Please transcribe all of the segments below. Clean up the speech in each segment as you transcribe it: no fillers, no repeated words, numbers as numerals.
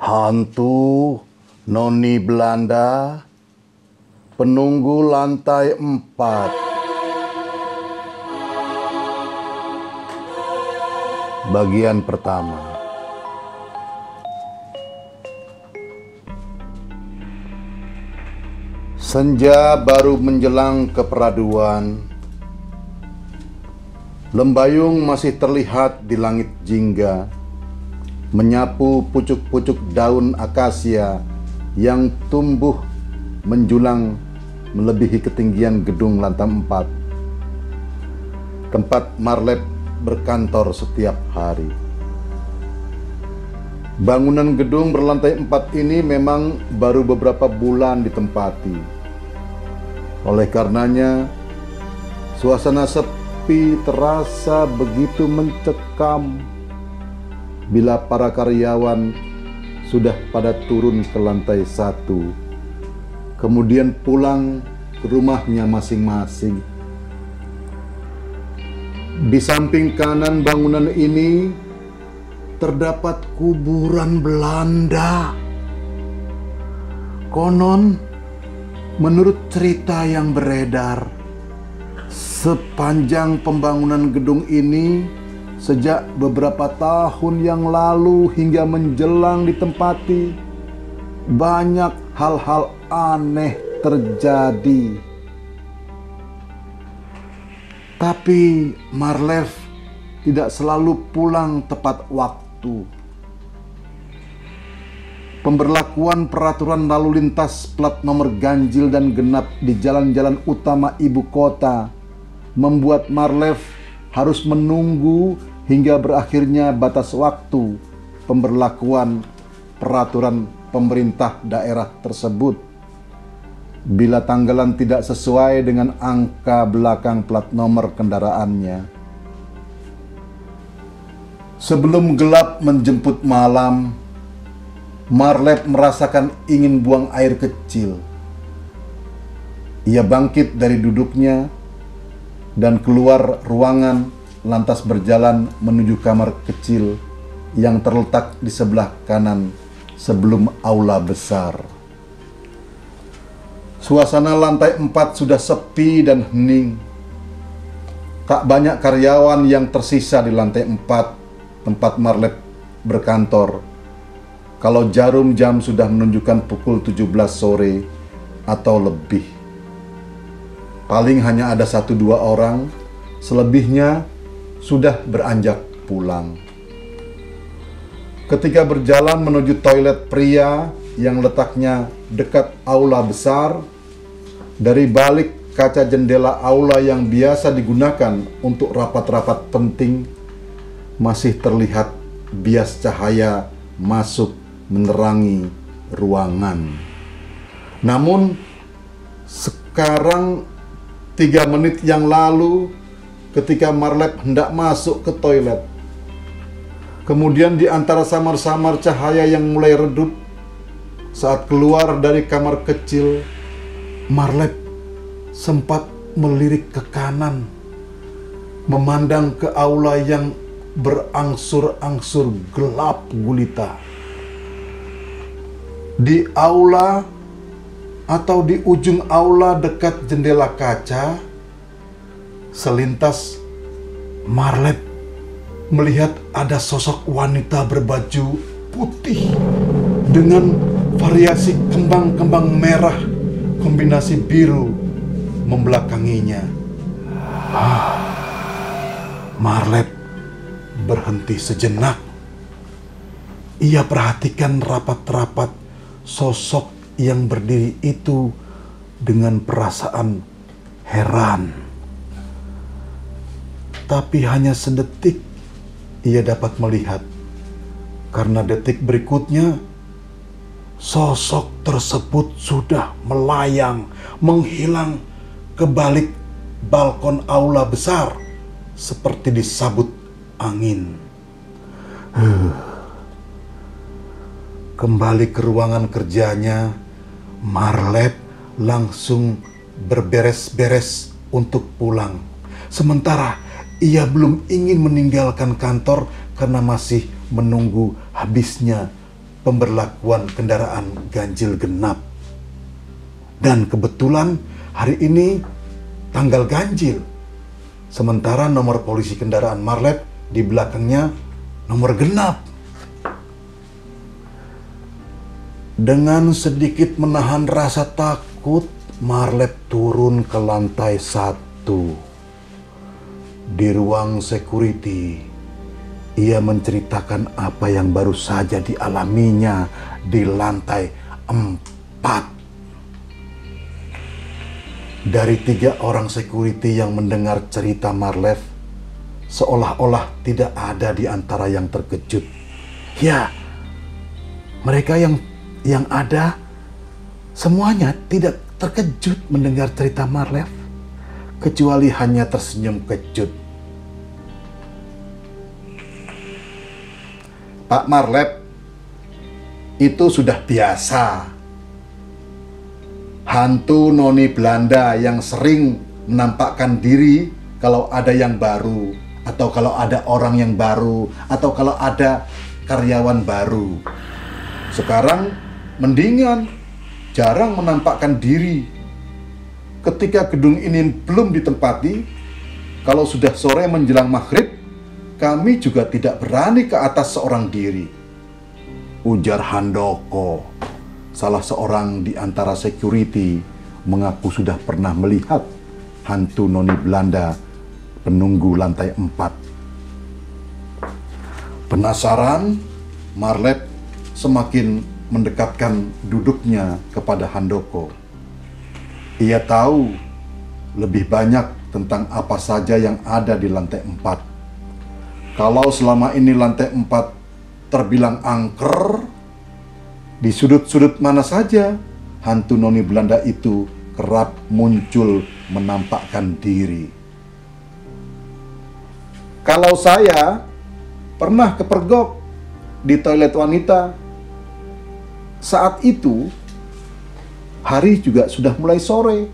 Hantu Noni Belanda, penunggu lantai 4. Bagian pertama. Senja baru menjelang keperaduan. Lembayung masih terlihat di langit jingga, menyapu pucuk-pucuk daun akasia yang tumbuh menjulang melebihi ketinggian gedung lantai 4, tempat Marlep berkantor setiap hari. Bangunan gedung berlantai 4 ini memang baru beberapa bulan ditempati. Oleh karenanya, suasana sepi terasa begitu mencekam bila para karyawan sudah pada turun ke lantai 1, kemudian pulang ke rumahnya masing-masing. Di samping kanan bangunan ini terdapat kuburan Belanda. Konon, menurut cerita yang beredar, sepanjang pembangunan gedung ini sejak beberapa tahun yang lalu hingga menjelang ditempati, banyak hal-hal aneh terjadi. Tapi Marlev tidak selalu pulang tepat waktu. Pemberlakuan peraturan lalu lintas plat nomor ganjil dan genap di jalan-jalan utama ibu kota membuat Marlev harus menunggu hingga berakhirnya batas waktu pemberlakuan peraturan pemerintah daerah tersebut. Bila tanggalan tidak sesuai dengan angka belakang plat nomor kendaraannya. Sebelum gelap menjemput malam, Marlep merasakan ingin buang air kecil. Ia bangkit dari duduknya dan keluar ruangan, lantas berjalan menuju kamar kecil yang terletak di sebelah kanan sebelum aula besar. Suasana lantai 4 sudah sepi dan hening. Tak banyak karyawan yang tersisa di lantai 4 tempat Marlep berkantor. Kalau jarum jam sudah menunjukkan pukul 17 sore atau lebih. Paling hanya ada 1-2 orang, selebihnya sudah beranjak pulang. Ketika berjalan menuju toilet pria yang letaknya dekat aula besar, dari balik kaca jendela aula yang biasa digunakan untuk rapat-rapat penting, masih terlihat bias cahaya masuk menerangi ruangan. Namun, sekarang 3 menit yang lalu, ketika Marlep hendak masuk ke toilet, kemudian di antara samar-samar cahaya yang mulai redup, saat keluar dari kamar kecil, Marlep sempat melirik ke kanan, memandang ke aula yang berangsur-angsur gelap gulita. Di aula atau di ujung aula dekat jendela kaca, selintas Marlep melihat ada sosok wanita berbaju putih dengan variasi kembang-kembang merah kombinasi biru membelakanginya. Marlep berhenti sejenak. Ia perhatikan rapat-rapat sosok yang berdiri itu dengan perasaan heran. Tapi hanya sedetik ia dapat melihat, karena detik berikutnya sosok tersebut sudah melayang, menghilang ke balik balkon aula besar seperti disabut angin. Kembali ke ruangan kerjanya, Marlep langsung berberes-beres untuk pulang. Sementara ia belum ingin meninggalkan kantor karena masih menunggu habisnya pemberlakuan kendaraan ganjil genap. Dan kebetulan hari ini tanggal ganjil. Sementara nomor polisi kendaraan Marlep di belakangnya nomor genap. Dengan sedikit menahan rasa takut, Marlep turun ke lantai 1. Di ruang security, ia menceritakan apa yang baru saja dialaminya di lantai 4. Dari 3 orang security yang mendengar cerita Marlep, seolah-olah tidak ada di antara yang terkejut. Ya, mereka yang ada semuanya tidak terkejut mendengar cerita Marlep, kecuali hanya tersenyum kejut. Pak Marlep, itu sudah biasa. Hantu noni Belanda yang sering menampakkan diri kalau ada yang baru, atau kalau ada orang yang baru, atau kalau ada karyawan baru. Sekarang mendingan jarang menampakkan diri. Ketika gedung ini belum ditempati, kalau sudah sore menjelang maghrib, kami juga tidak berani ke atas seorang diri, ujar Handoko. Salah seorang di antara security mengaku sudah pernah melihat hantu noni Belanda penunggu lantai 4. Penasaran, Marlep semakin mendekatkan duduknya kepada Handoko. Ia tahu lebih banyak tentang apa saja yang ada di lantai 4. Kalau selama ini lantai 4 terbilang angker, di sudut-sudut mana saja hantu noni Belanda itu kerap muncul menampakkan diri. Kalau saya pernah kepergok di toilet wanita, saat itu hari juga sudah mulai sore.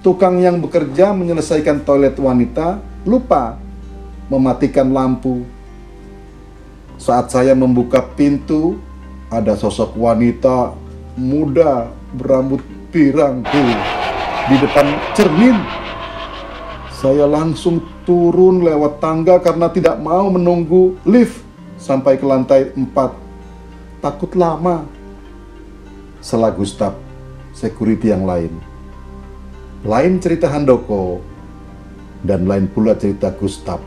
Tukang yang bekerja menyelesaikan toilet wanita lupa mematikan lampu. Saat saya membuka pintu, ada sosok wanita muda berambut pirang di depan cermin. Saya langsung turun lewat tangga karena tidak mau menunggu lift sampai ke lantai 4. Takut lama. Salah Gustaf, security yang lain. Lain cerita Handoko, dan lain pula cerita Gustaf.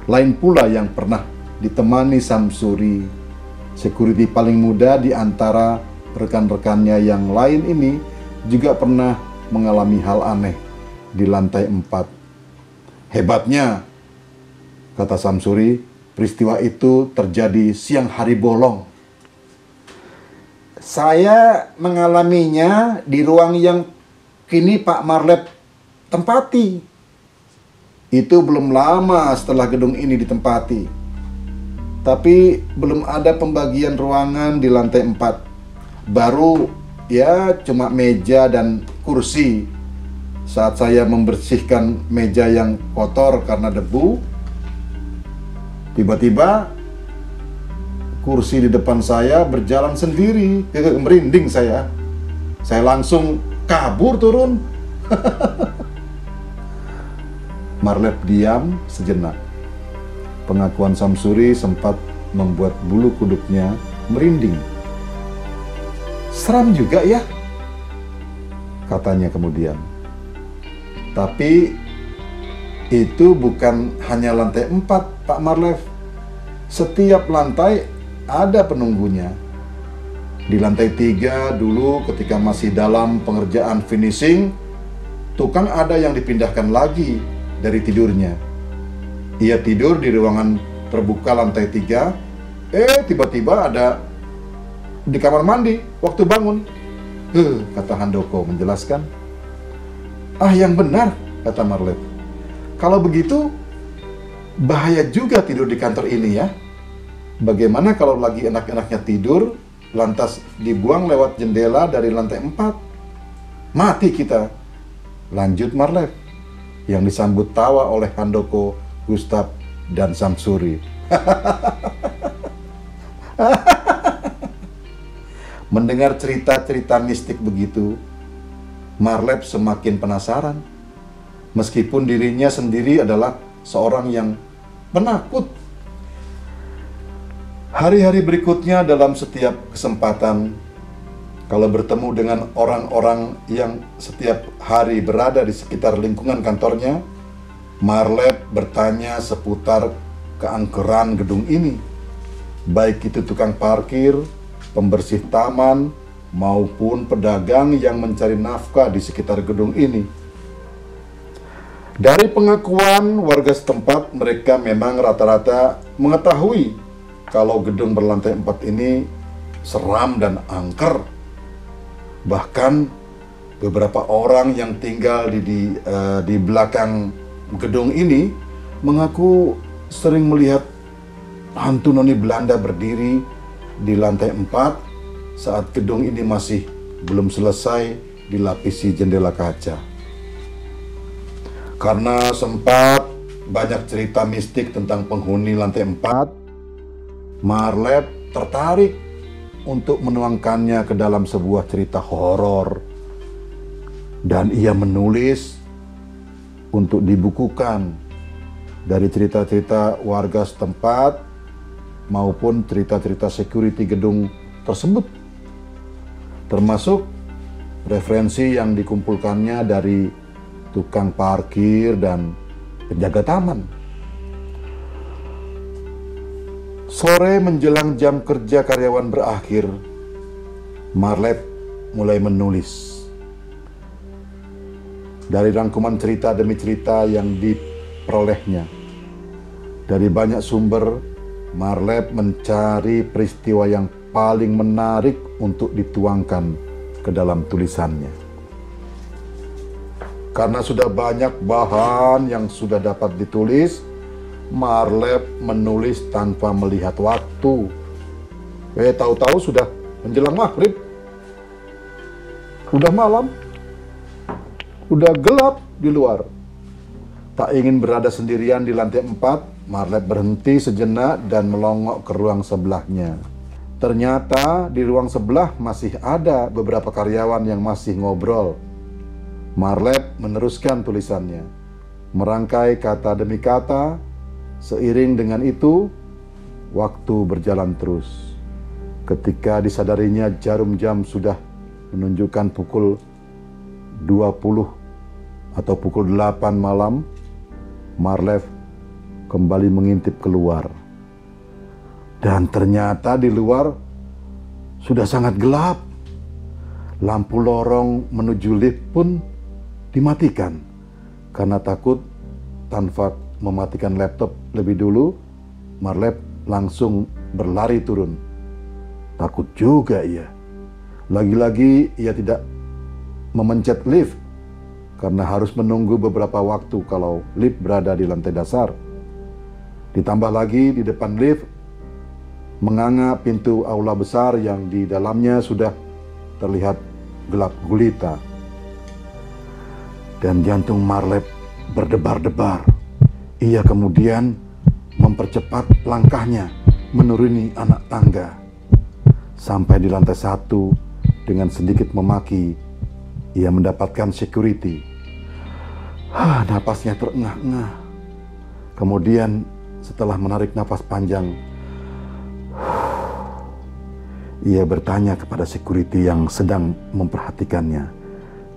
Lain pula yang pernah ditemani Samsuri, security paling muda di antara rekan-rekannya yang lain ini, juga pernah mengalami hal aneh di lantai 4. Hebatnya, kata Samsuri, peristiwa itu terjadi siang hari bolong. Saya mengalaminya di ruang yang kini Pak Marlep tempati. Itu belum lama setelah gedung ini ditempati. Tapi belum ada pembagian ruangan di lantai 4. Baru ya cuma meja dan kursi. Saat saya membersihkan meja yang kotor karena debu, tiba-tiba kursi di depan saya berjalan sendiri. Merinding saya. Saya langsung kabur turun. Marlep diam sejenak. Pengakuan Samsuri sempat membuat bulu kuduknya merinding. Seram juga ya, katanya kemudian. Tapi itu bukan hanya lantai 4, Pak Marlep. Setiap lantai ada penunggunya. Di lantai 3 dulu ketika masih dalam pengerjaan finishing, tukang ada yang dipindahkan lagi dari tidurnya. Ia tidur di ruangan terbuka lantai 3. Tiba-tiba ada di kamar mandi waktu bangun. Kata Handoko menjelaskan. Yang benar, kata Marlep. Kalau begitu, bahaya juga tidur di kantor ini ya. Bagaimana kalau lagi enak-enaknya tidur, lantas dibuang lewat jendela dari lantai 4? Mati kita. Lanjut Marlep, yang disambut tawa oleh Handoko, Gustaf, dan Samsuri. Mendengar cerita-cerita mistik begitu, Marlep semakin penasaran. Meskipun dirinya sendiri adalah seorang yang penakut. Hari-hari berikutnya dalam setiap kesempatan, kalau bertemu dengan orang-orang yang setiap hari berada di sekitar lingkungan kantornya, Marlep bertanya seputar keangkeran gedung ini. Baik itu tukang parkir, pembersih taman, maupun pedagang yang mencari nafkah di sekitar gedung ini. Dari pengakuan warga setempat, mereka memang rata-rata mengetahui kalau gedung berlantai 4 ini seram dan angker. Bahkan beberapa orang yang tinggal di belakang gedung ini mengaku sering melihat hantu noni Belanda berdiri di lantai 4 saat gedung ini masih belum selesai dilapisi jendela kaca. Karena sempat banyak cerita mistik tentang penghuni lantai 4, Marlep tertarik untuk menuangkannya ke dalam sebuah cerita horor. Dan ia menulis untuk dibukukan dari cerita-cerita warga setempat maupun cerita-cerita security gedung tersebut. Termasuk referensi yang dikumpulkannya dari tukang parkir dan penjaga taman. Sore menjelang jam kerja karyawan berakhir, Marlep mulai menulis. Dari rangkuman cerita demi cerita yang diperolehnya dari banyak sumber, Marlep mencari peristiwa yang paling menarik untuk dituangkan ke dalam tulisannya. Karena sudah banyak bahan yang sudah dapat ditulis, Marlep menulis tanpa melihat waktu. Tahu-tahu sudah menjelang maghrib. Udah malam. Udah gelap di luar. Tak ingin berada sendirian di lantai 4, Marlep berhenti sejenak dan melongok ke ruang sebelahnya. Ternyata di ruang sebelah masih ada beberapa karyawan yang masih ngobrol. Marlep meneruskan tulisannya, merangkai kata demi kata. Seiring dengan itu, waktu berjalan terus. Ketika disadarinya jarum jam sudah menunjukkan pukul 20 atau pukul 8 malam, Marlep kembali mengintip keluar. Dan ternyata di luar sudah sangat gelap. Lampu lorong menuju lift pun dimatikan. Karena takut tanpa mematikan laptop lebih dulu, Marlep langsung berlari turun. Takut juga ia. Lagi-lagi ia tidak memencet lift karena harus menunggu beberapa waktu kalau lift berada di lantai dasar. Ditambah lagi di depan lift menganga pintu aula besar yang di dalamnya sudah terlihat gelap gulita. Dan jantung Marlep berdebar-debar. Ia kemudian mempercepat langkahnya menuruni anak tangga. Sampai di lantai 1, dengan sedikit memaki, ia mendapatkan security. Napasnya terengah-engah. Kemudian setelah menarik napas panjang, ia bertanya kepada security yang sedang memperhatikannya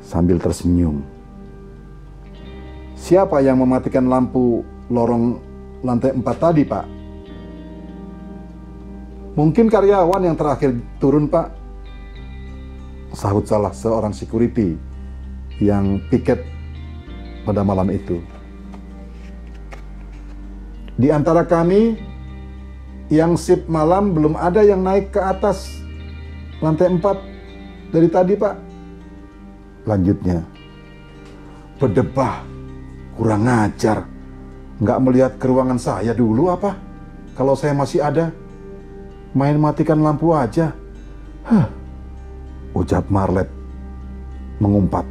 sambil tersenyum. Siapa yang mematikan lampu lorong lantai 4 tadi, Pak? Mungkin karyawan yang terakhir turun, Pak. Sahut salah seorang security yang piket pada malam itu. Di antara kami yang shift malam belum ada yang naik ke atas lantai 4 dari tadi, Pak. Lanjutnya, berdebah. Kurang ngajar, nggak melihat ke ruangan saya dulu apa? Kalau saya masih ada, main matikan lampu aja. Ucap Marlep mengumpat.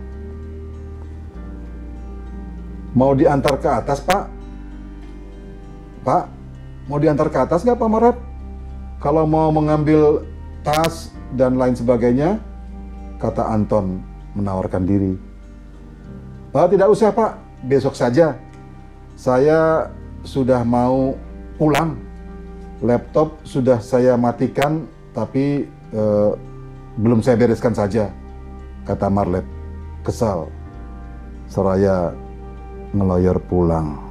Mau diantar ke atas, Pak? Pak, mau diantar ke atas nggak, Pak Marlep? Kalau mau mengambil tas, dan lain sebagainya. Kata Anton menawarkan diri. Tidak usah Pak, besok saja. Saya sudah mau pulang. Laptop sudah saya matikan, tapi belum saya bereskan saja, kata Marlet kesal seraya ngeloyor pulang.